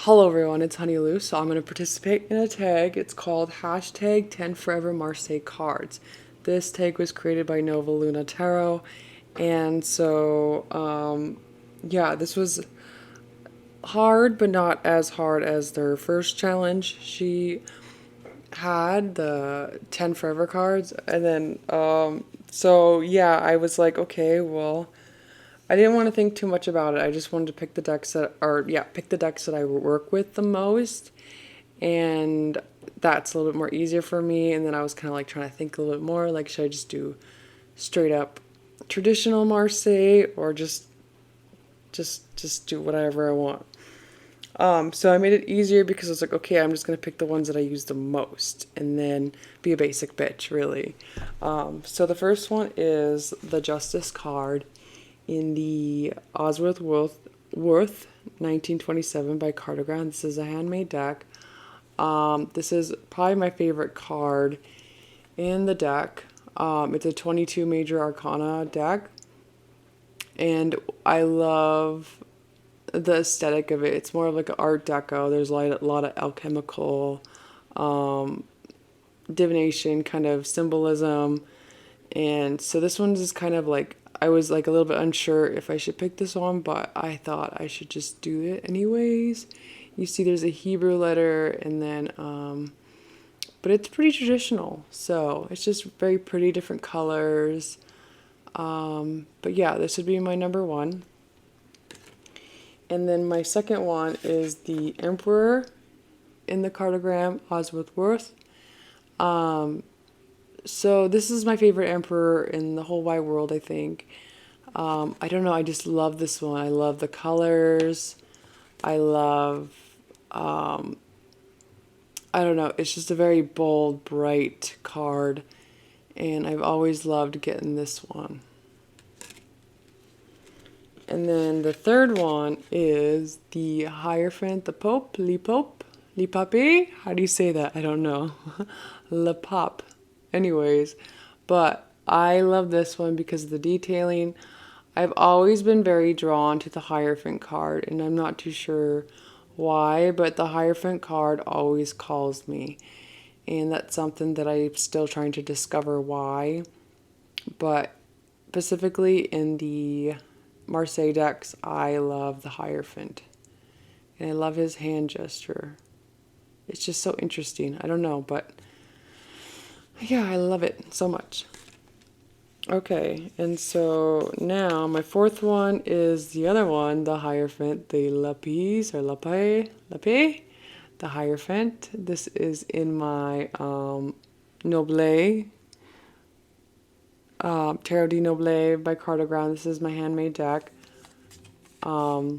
Hello everyone, it's Honey Lou. So I'm going to participate in a tag. It's called hashtag 10 Forever Marseille Cards. This tag was created by Nova Luna Tarot. And so, yeah, this was hard, but not as hard as their first challenge. She had the 10 Forever cards. And then, so yeah, I was like, okay, well, I didn't want to think too much about it. I just wanted to pick the decks that are, yeah, pick the decks that I work with the most. And that's a little bit more easier for me. And then I was kind of like trying to think a little bit more, like, should I just do straight up traditional Marseille or just do whatever I want. So I made it easier because I was like, okay, I'm just gonna pick the ones that I use the most, and then be a basic bitch, really. So the first one is the Justice card in the Osworth Worth 1927 by Cartogram. This is a handmade deck. This is probably my favorite card in the deck. It's a 22 major arcana deck, and I love the aesthetic of it. It's more of like an art deco. There's like a lot of alchemical, divination kind of symbolism. And so this one's just kind of like, I was like a little bit unsure if I should pick this one, but I thought I should just do it anyways. You see there's a Hebrew letter, and then but it's pretty traditional. So it's just very pretty, different colors. But yeah, this would be my number one. And then my second one is the Emperor in the cartogram, Osworth Worth. So this is my favorite Emperor in the whole wide world, I think. I don't know, I just love this one. I love the colors. I love, I don't know, it's just a very bold, bright card. And I've always loved getting this one. And then the third one is the Hierophant, the Pope, Le Pope, Le Pape. How do you say that? I don't know. Le Pape. Anyways, but I love this one because of the detailing. I've always been very drawn to the Hierophant card, and I'm not too sure why, but the Hierophant card always calls me. And that's something that I'm still trying to discover why. But specifically in the Marseille decks, I love the Hierophant. And I love his hand gesture. It's just so interesting. I don't know, but yeah, I love it so much. Okay, and so now my fourth one is the other one, the Hierophant, the Lapis or Lape, the Hierophant. This is in my Noble, Tarot de Noble by Cartogram. This is my handmade deck. Yeah,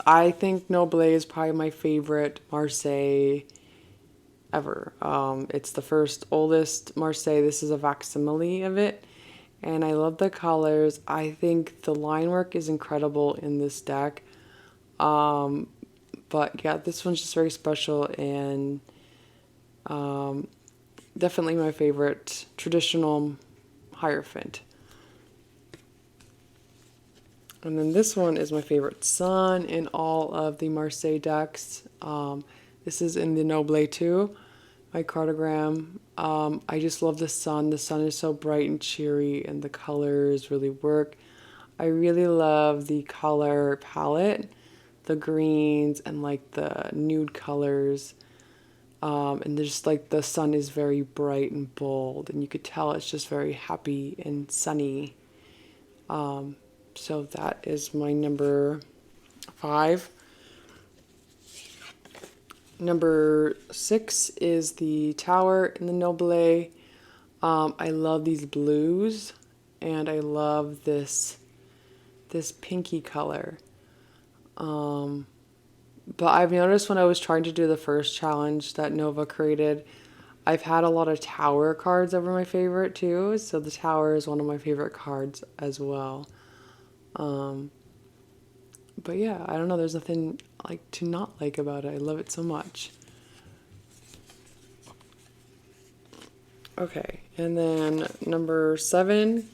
I think Noble is probably my favorite Marseille ever. It's the first oldest Marseille. This is a facsimile of it, and I love the colors. I think the line work is incredible in this deck. But yeah, this one's just very special, and definitely my favorite traditional Hierophant. And then this one is my favorite sun in all of the Marseille decks. This is in the Noble too, my cartogram. I just love the sun. The sun is so bright and cheery, and the colors really work. I really love the color palette, the greens and like the nude colors. And just like the sun is very bright and bold, and you could tell it's just very happy and sunny. So that is my number 5. Number 6 is the Tower in the Noble. I love these blues, and I love this pinky color. But I've noticed when I was trying to do the first challenge that Nova created, I've had a lot of Tower cards over my favorite too. So the Tower is one of my favorite cards as well. But yeah, I don't know. There's nothing like to not like about it. I love it so much. Okay, and then number 7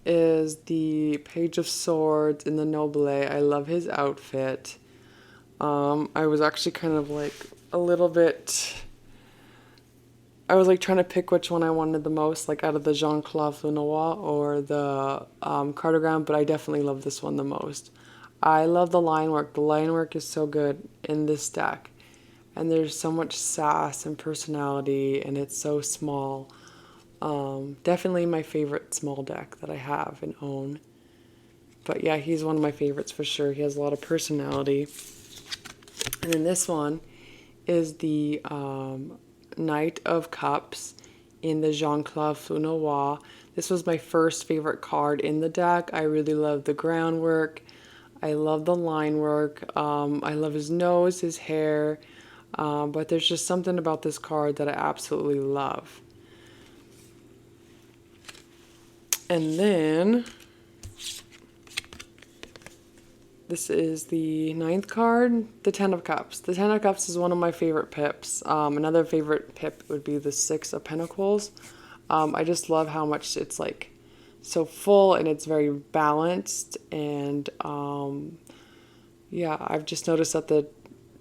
is the Page of Swords in the Noble. I love his outfit. I was actually kind of like a little bit, I was like trying to pick which one I wanted the most, like out of the Jean-Claude Lenoir or the cardigan, but I definitely love this one the most. I love the line work. The line work is so good in this deck. And there's so much sass and personality, and it's so small. Definitely my favorite small deck that I have and own. But yeah, he's one of my favorites for sure. He has a lot of personality. And then this one is the Knight of Cups in the Jean-Claude Lenoir. This was my first favorite card in the deck. I really love the groundwork. I love the line work. I love his nose, his hair. But there's just something about this card that I absolutely love. And then this is the 9th card, the 10 of Cups. The 10 of Cups is one of my favorite pips. Another favorite pip would be the 6 of Pentacles. I just love how much it's like so full and it's very balanced. And yeah, I've just noticed that the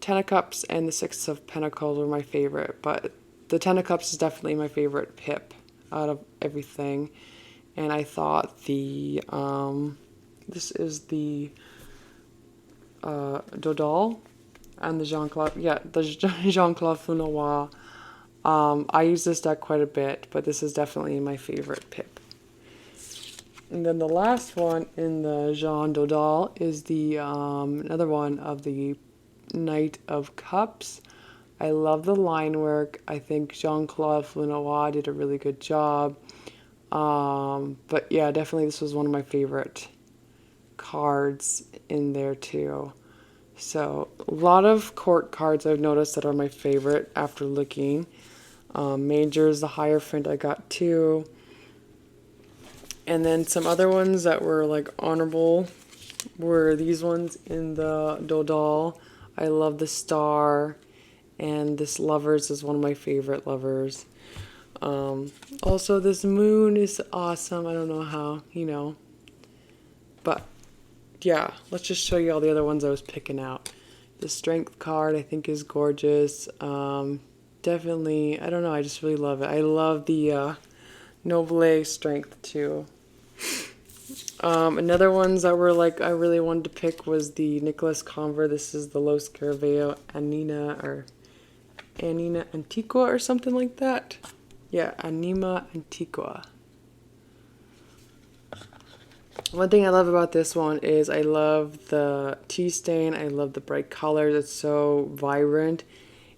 10 of Cups and the 6 of Pentacles were my favorite, but the 10 of Cups is definitely my favorite pip out of everything. And I thought the, this is the Dodal and the Jean-Claude, yeah, the Jean-Claude Lenoir. I use this deck quite a bit, but this is definitely my favorite pip. And then the last one in the Jean Dodal is the another one of the Knight of Cups. I love the line work. I think Jean-Claude Lenoir did a really good job. But yeah, definitely this was one of my favorite cards in there too. So a lot of court cards I've noticed that are my favorite after looking. Majors, the Hierophant, I got 2. And then some other ones that were like honorable were these ones in the Dodal. I love the Star, and this Lovers is one of my favorite Lovers. Also, this Moon is awesome. I don't know how, you know. But, yeah, let's just show you all the other ones I was picking out. The Strength card, I think, is gorgeous. Definitely, I don't know, I just really love it. I love the Noble Strength, too. Another ones that were like I really wanted to pick was the Nicholas Conver. This is the Los Caraveo Anina Antigua or something like that. Yeah, Anima Antigua. One thing I love about this one is I love the tea stain. I love the bright colors. It's so vibrant.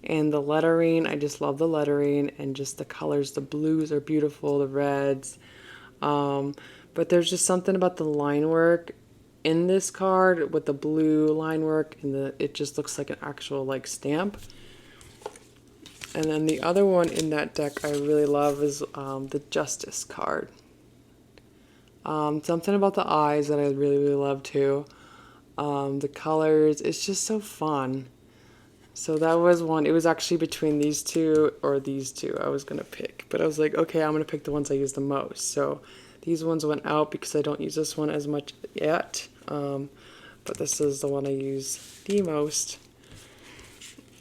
And the lettering, I just love the lettering and just the colors. The blues are beautiful, the reds. But there's just something about the line work in this card with the blue line work, and it just looks like an actual like stamp. And then the other one in that deck I really love is the Justice card. Something about the eyes that I really, really love too. The colors, it's just so fun. So that was one. It was actually between these two or these two I was going to pick. But I was like, okay, I'm going to pick the ones I use the most. So these ones went out because I don't use this one as much yet. But this is the one I use the most.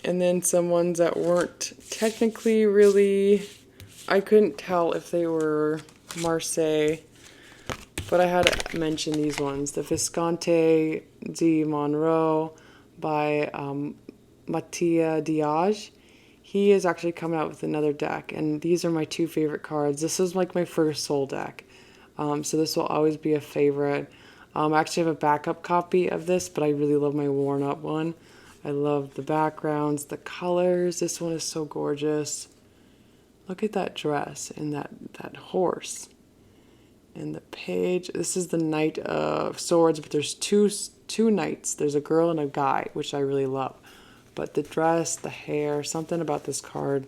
And then some ones that weren't technically really, I couldn't tell if they were Marseille. But I had to mention these ones. The Visconti di Monroe by Mattia Diage. He is actually coming out with another deck. And these are my 2 favorite cards. This is like my first Soul deck. So this will always be a favorite. I actually have a backup copy of this, but I really love my worn up one. I love the backgrounds, the colors. This one is so gorgeous. Look at that dress and that horse. And the page. This is the Knight of Swords, but there's two knights. There's a girl and a guy, which I really love. But the dress, the hair, something about this card,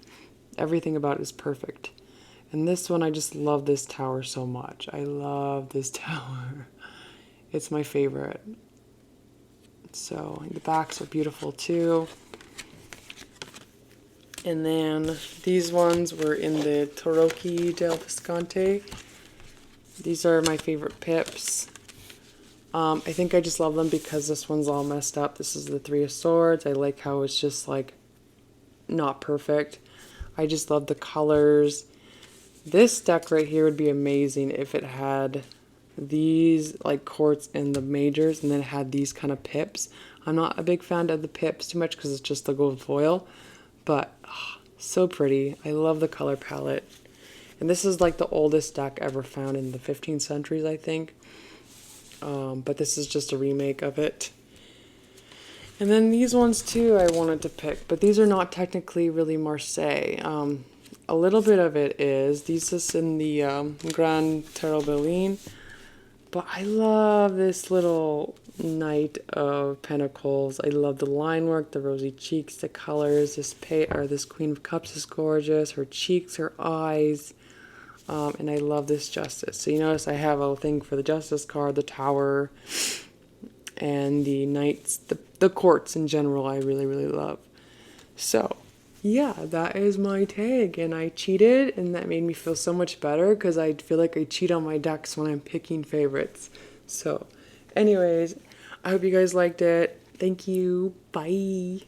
everything about it is perfect. And this one, I just love this tower so much. I love this tower. It's my favorite. So the backs are beautiful too. And then these ones were in the Tarocchi del Visconti. These are my favorite pips. I think I just love them because this one's all messed up. This is the Three of Swords. I like how it's just like not perfect. I just love the colors. This deck right here would be amazing if it had these like courts and the majors and then it had these kind of pips. I'm not a big fan of the pips too much because it's just the gold foil, but so pretty. I love the color palette. And this is like the oldest deck ever found in the 15th centuries, I think. But this is just a remake of it. And then these ones too I wanted to pick, but these are not technically really Marseille. A little bit of it is. These is in the Grand Terobeline. But I love this little Knight of Pentacles. I love the line work, the rosy cheeks, the colors. This Queen of Cups is gorgeous. Her cheeks, her eyes. And I love this Justice. So you notice I have a thing for the Justice card, the Tower, and the Knights, the courts in general I really, really love. So, yeah, that is my tag. And I cheated, and that made me feel so much better because I feel like I cheat on my decks when I'm picking favorites. So, anyways, I hope you guys liked it. Thank you. Bye.